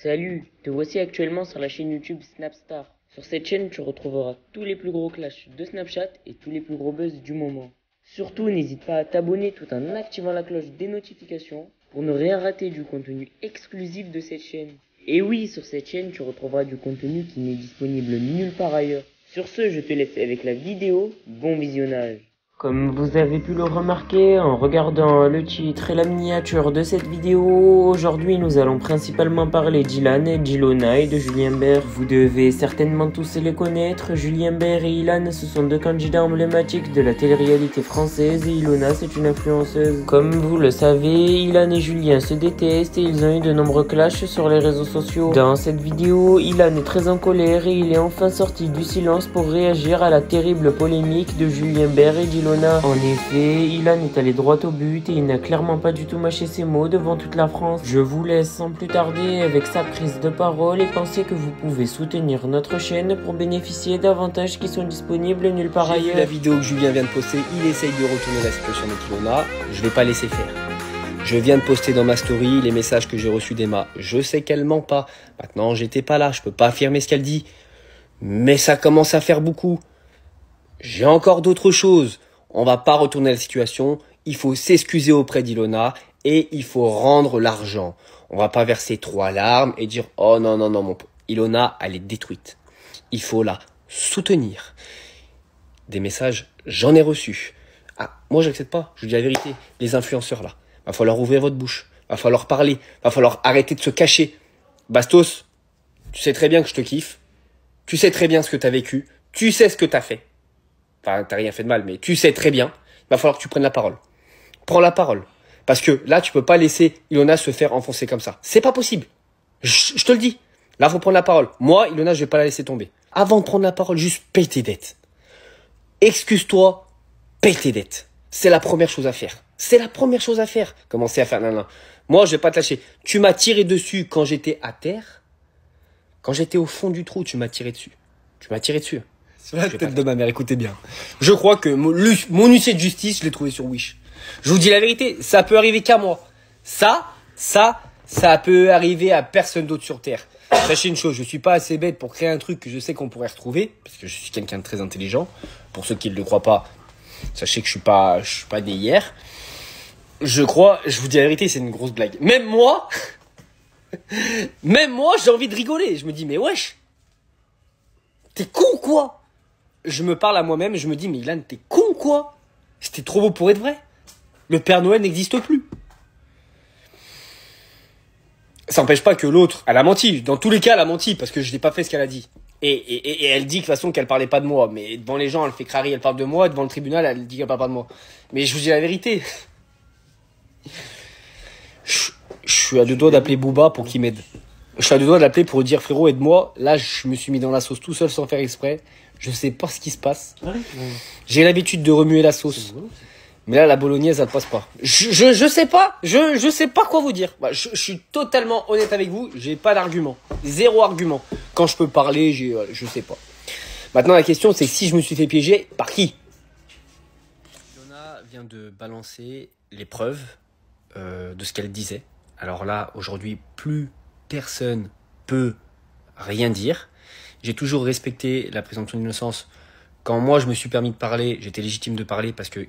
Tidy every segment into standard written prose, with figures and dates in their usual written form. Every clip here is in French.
Salut, te voici actuellement sur la chaîne YouTube Snapstar. Sur cette chaîne, tu retrouveras tous les plus gros clashs de Snapchat et tous les plus gros buzz du moment. Surtout, n'hésite pas à t'abonner tout en activant la cloche des notifications pour ne rien rater du contenu exclusif de cette chaîne. Et oui, sur cette chaîne, tu retrouveras du contenu qui n'est disponible nulle part ailleurs. Sur ce, je te laisse avec la vidéo. Bon visionnage. Comme vous avez pu le remarquer en regardant le titre et la miniature de cette vidéo, aujourd'hui nous allons principalement parler d'Ilan et d'Ilona et de Julien Bert. Vous devez certainement tous les connaître. Julien Bert et Ilan, ce sont deux candidats emblématiques de la télé-réalité française et Ilona, c'est une influenceuse. Comme vous le savez, Ilan et Julien se détestent et ils ont eu de nombreux clashs sur les réseaux sociaux. Dans cette vidéo, Ilan est très en colère et il est enfin sorti du silence pour réagir à la terrible polémique de Julien Bert et d'Ilona. En effet, Ilan est allé droit au but et il n'a clairement pas du tout mâché ses mots devant toute la France. Je vous laisse sans plus tarder avec sa prise de parole et pensez que vous pouvez soutenir notre chaîne pour bénéficier d'avantages qui sont disponibles nulle part ailleurs. J'ai vu la vidéo que Julien vient de poster, il essaye de retourner la situation avec Ilona, je vais pas laisser faire. Je viens de poster dans ma story les messages que j'ai reçus d'Emma. Je sais qu'elle ment pas. Maintenant, j'étais pas là, je peux pas affirmer ce qu'elle dit. Mais ça commence à faire beaucoup. J'ai encore d'autres choses. On va pas retourner la situation. Il faut s'excuser auprès d'Ilona et il faut rendre l'argent. On va pas verser 3 larmes et dire « Oh non, non, non, Ilona, elle est détruite. » Il faut la soutenir. Des messages, j'en ai reçus. Ah, moi, j'accepte pas. Je vous dis la vérité. Les influenceurs, là, va falloir ouvrir votre bouche. Va falloir parler. Va falloir arrêter de se cacher. Bastos, tu sais très bien que je te kiffe. Tu sais très bien ce que tu as vécu. Tu sais ce que tu as fait. Enfin, t'as rien fait de mal, mais tu sais très bien. Il va falloir que tu prennes la parole. Prends la parole. Parce que là, tu peux pas laisser Ilona se faire enfoncer comme ça. C'est pas possible. Je te le dis. Là, faut prendre la parole. Moi, Ilona, je vais pas la laisser tomber. Avant de prendre la parole, juste paye tes dettes. Excuse-toi, paye tes dettes. C'est la première chose à faire. C'est la première chose à faire. Commencer à faire nan. Moi, je vais pas te lâcher. Tu m'as tiré dessus quand j'étais à terre. Quand j'étais au fond du trou, tu m'as tiré dessus. Tu m'as tiré dessus. Sur la tête de ma mère, écoutez bien. Je crois que mon huissier de justice, je l'ai trouvé sur Wish. Je vous dis la vérité, ça peut arriver qu'à moi. Ça peut arriver à personne d'autre sur Terre. Sachez une chose, je suis pas assez bête pour créer un truc que je sais qu'on pourrait retrouver, parce que je suis quelqu'un de très intelligent. Pour ceux qui ne le croient pas, sachez que je suis pas né hier. Je vous dis la vérité, c'est une grosse blague. Même moi, j'ai envie de rigoler. Je me dis, mais wesh, t'es con ou quoi? Je me parle à moi-même, je me dis, mais Ilan, t'es con ou quoi? C'était trop beau pour être vrai. Le Père Noël n'existe plus. Ça n'empêche pas que l'autre, elle a menti. Dans tous les cas, elle a menti parce que je n'ai pas fait ce qu'elle a dit. Et elle dit de toute façon qu'elle parlait pas de moi. Mais devant les gens, elle fait crari, elle parle de moi. Devant le tribunal, elle dit qu'elle parle pas de moi. Mais je vous dis la vérité. Je suis à deux doigts d'appeler Booba pour qu'il m'aide. Je suis à deux doigts de l'appeler pour dire frérot, aide-moi. Là, je me suis mis dans la sauce tout seul sans faire exprès. Je sais pas ce qui se passe. J'ai l'habitude de remuer la sauce. Mais là, la bolognaise, elle passe pas. Je sais pas. Je sais pas quoi vous dire. Je suis totalement honnête avec vous. J'ai pas d'argument. Zéro argument. Quand je peux parler, je sais pas. Maintenant, la question, c'est si je me suis fait piéger, par qui? Ilona vient de balancer les preuves de ce qu'elle disait. Alors là, aujourd'hui, plus personne peut rien dire. J'ai toujours respecté la présomption d'innocence. Quand moi, je me suis permis de parler, j'étais légitime de parler parce qu'il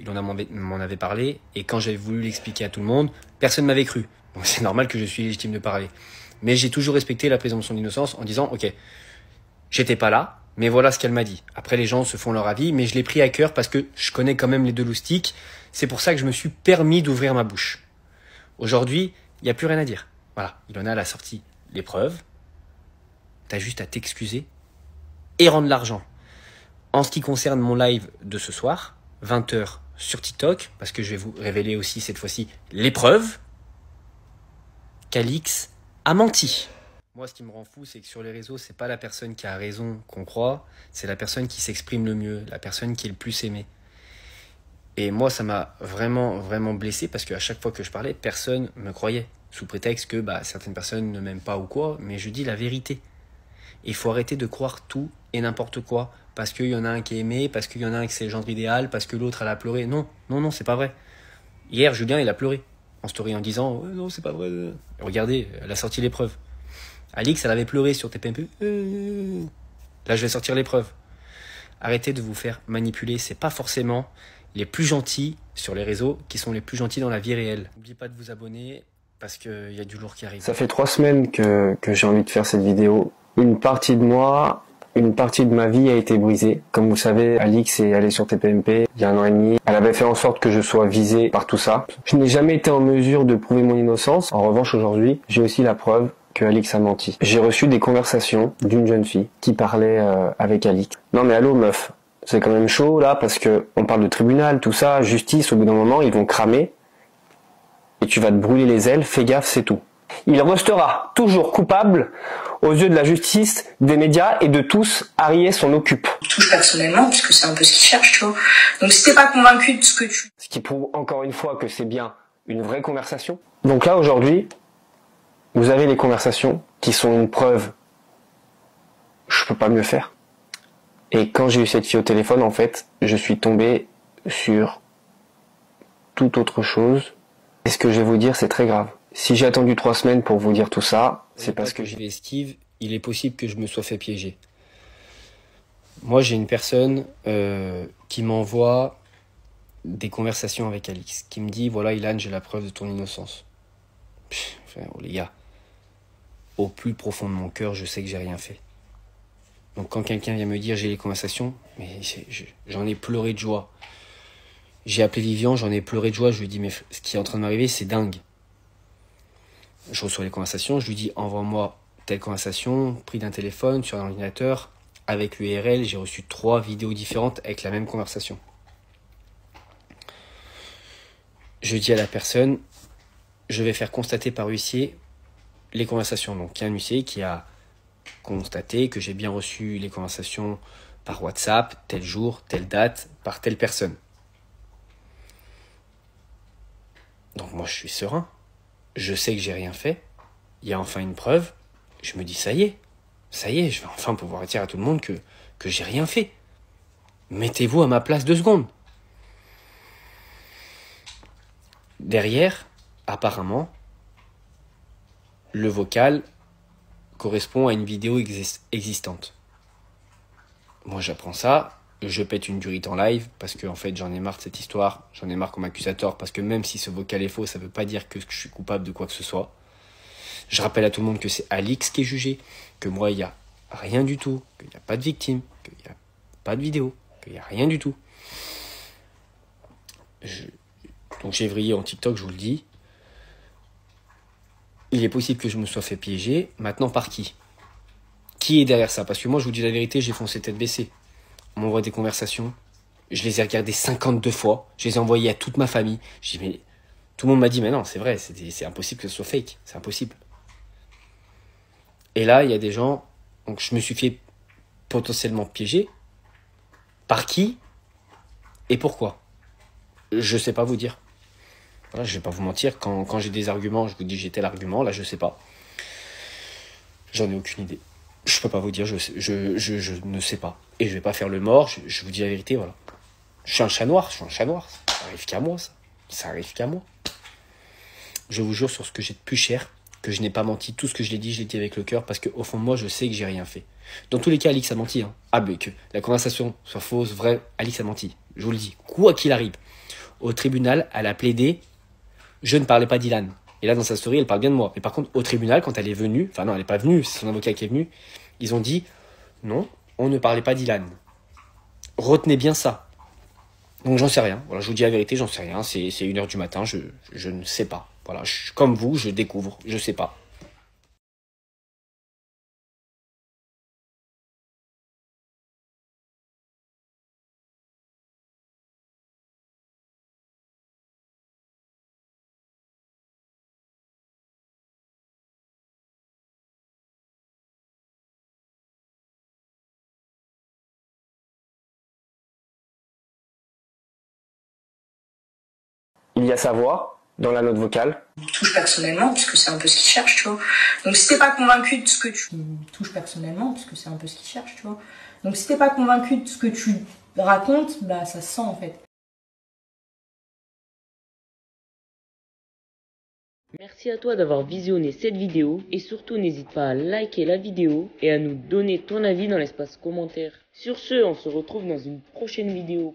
m'en avait parlé. Et quand j'avais voulu l'expliquer à tout le monde, personne ne m'avait cru. Donc c'est normal que je suis légitime de parler. Mais j'ai toujours respecté la présomption d'innocence en disant, ok, j'étais pas là, mais voilà ce qu'elle m'a dit. Après, les gens se font leur avis, mais je l'ai pris à cœur parce que je connais quand même les deux loustiques. C'est pour ça que je me suis permis d'ouvrir ma bouche. Aujourd'hui, il n'y a plus rien à dire. Voilà, Ilona, elle a sorti les preuves. T'as juste à t'excuser et rendre l'argent. En ce qui concerne mon live de ce soir, 20 h sur TikTok, parce que je vais vous révéler aussi cette fois-ci les preuves, Calix a menti. Moi, ce qui me rend fou, c'est que sur les réseaux, c'est pas la personne qui a raison qu'on croit, c'est la personne qui s'exprime le mieux, la personne qui est le plus aimée. Et moi, ça m'a vraiment, vraiment blessé, parce qu'à chaque fois que je parlais, personne me croyait, sous prétexte que certaines personnes ne m'aiment pas ou quoi, mais je dis la vérité. Il faut arrêter de croire tout et n'importe quoi. Parce qu'il y en a un qui est aimé, parce qu'il y en a un qui c'est le genre idéal, parce que l'autre elle a pleuré. Non, c'est pas vrai. Hier, Julien, il a pleuré en story en disant non, c'est pas vrai. Regardez, elle a sorti les preuves. Alix, elle avait pleuré sur TPMP. Là, je vais sortir les preuves. Arrêtez de vous faire manipuler. C'est pas forcément les plus gentils sur les réseaux qui sont les plus gentils dans la vie réelle. N'oubliez pas de vous abonner parce qu'il y a du lourd qui arrive. Ça fait 3 semaines que j'ai envie de faire cette vidéo. Une partie de moi, une partie de ma vie a été brisée. Comme vous savez, Alix est allée sur TPMP il y a 1 an et demi. Elle avait fait en sorte que je sois visé par tout ça. Je n'ai jamais été en mesure de prouver mon innocence. En revanche, aujourd'hui, j'ai aussi la preuve que Alix a menti. J'ai reçu des conversations d'une jeune fille qui parlait avec Alix. Non mais allô meuf, c'est quand même chaud là parce que on parle de tribunal, tout ça, justice, au bout d'un moment ils vont cramer et tu vas te brûler les ailes, fais gaffe, c'est tout. Il restera toujours coupable aux yeux de la justice, des médias et de tous. Arié s'en occupe. Je touche personnellement puisque c'est un peu ce qu'il cherche, tu vois. Donc si t'es pas convaincu de ce que tu... Ce qui prouve encore une fois que c'est bien une vraie conversation. Donc là aujourd'hui, vous avez les conversations qui sont une preuve. Je peux pas mieux faire. Et quand j'ai eu cette fille au téléphone, en fait, je suis tombé sur toute autre chose. Et ce que je vais vous dire, c'est très grave. Si j'ai attendu 3 semaines pour vous dire tout ça, c'est parce que je vais esquive. Il est possible que je me sois fait piéger. Moi, j'ai une personne qui m'envoie des conversations avec Alix, qui me dit, voilà, Ilan, j'ai la preuve de ton innocence. Oh, les gars, au plus profond de mon cœur, je sais que j'ai rien fait. Donc quand quelqu'un vient me dire j'ai les conversations, mais j'en ai pleuré de joie. J'ai appelé Vivian, j'en ai pleuré de joie. Je lui ai dit mais ce qui est en train de m'arriver, c'est dingue. Je reçois les conversations, je lui dis envoie-moi telle conversation, pris d'un téléphone, sur un ordinateur, avec l'URL. J'ai reçu 3 vidéos différentes avec la même conversation. Je dis à la personne, je vais faire constater par huissier les conversations. Donc il y a un huissier qui a constaté que j'ai bien reçu les conversations par WhatsApp, tel jour, telle date, par telle personne. Donc moi je suis serein. Je sais que j'ai rien fait. Il y a enfin une preuve. Je me dis ça y est, je vais enfin pouvoir dire à tout le monde que j'ai rien fait. Mettez-vous à ma place 2 secondes. Derrière, apparemment, le vocal correspond à une vidéo existante. Moi j'apprends ça, je pète une durite en live parce que en fait j'en ai marre de cette histoire, j'en ai marre qu'on m'accuse à tort parce que même si ce vocal est faux, ça veut pas dire que je suis coupable de quoi que ce soit. Je rappelle à tout le monde que c'est Alix qui est jugé, que moi il y a rien du tout, qu'il n'y a pas de victime, qu'il n'y a pas de vidéo, qu'il n'y a rien du tout. Donc j'ai vrillé en TikTok, je vous le dis. Il est possible que je me sois fait piéger. Maintenant, par qui? Qui est derrière ça? Parce que moi, je vous dis la vérité, j'ai foncé tête baissée. On m'envoie des conversations. Je les ai regardées 52 fois. Je les ai envoyées à toute ma famille. Mais... Tout le monde m'a dit, mais non, c'est vrai, c'est impossible que ce soit fake. C'est impossible. Et là, il y a des gens... Donc, je me suis fait potentiellement piéger. Par qui? Et pourquoi? Je sais pas vous dire. Voilà, je vais pas vous mentir, quand j'ai des arguments, je vous dis j'ai tel argument, là je sais pas. J'en ai aucune idée. Je peux pas vous dire, je ne sais pas. Et je vais pas faire le mort, je vous dis la vérité, voilà. Je suis un chat noir, ça arrive qu'à moi, ça. Ça arrive qu'à moi. Je vous jure sur ce que j'ai de plus cher, que je n'ai pas menti. Tout ce que je l'ai dit avec le cœur, parce qu'au fond de moi, je sais que j'ai rien fait. Dans tous les cas, Alix a menti. Hein. Ah, mais que la conversation soit fausse, vraie, Alix a menti. Je vous le dis, quoi qu'il arrive. Au tribunal, elle a plaidé. Je ne parlais pas d'Ilan. Et là, dans sa story, elle parle bien de moi. Mais par contre, au tribunal, quand elle est venue, enfin non, elle n'est pas venue, c'est son avocat qui est venu, ils ont dit, non, on ne parlait pas d'Ilan. Retenez bien ça. Donc j'en sais rien. Voilà, je vous dis la vérité, j'en sais rien. C'est 1h du matin, je ne sais pas. Voilà, comme vous, je découvre, je sais pas. il y a sa voix dans la note vocale. Je touche personnellement puisque c'est un peu ce qu'il cherche, tu vois. Donc si t'es pas convaincu de ce que tu... touche personnellement puisque c'est un peu ce qu'il cherche, tu vois. Donc si t'es pas convaincu de ce que tu racontes, bah ça se sent en fait. Merci à toi d'avoir visionné cette vidéo et surtout n'hésite pas à liker la vidéo et à nous donner ton avis dans l'espace commentaire. Sur ce, on se retrouve dans une prochaine vidéo.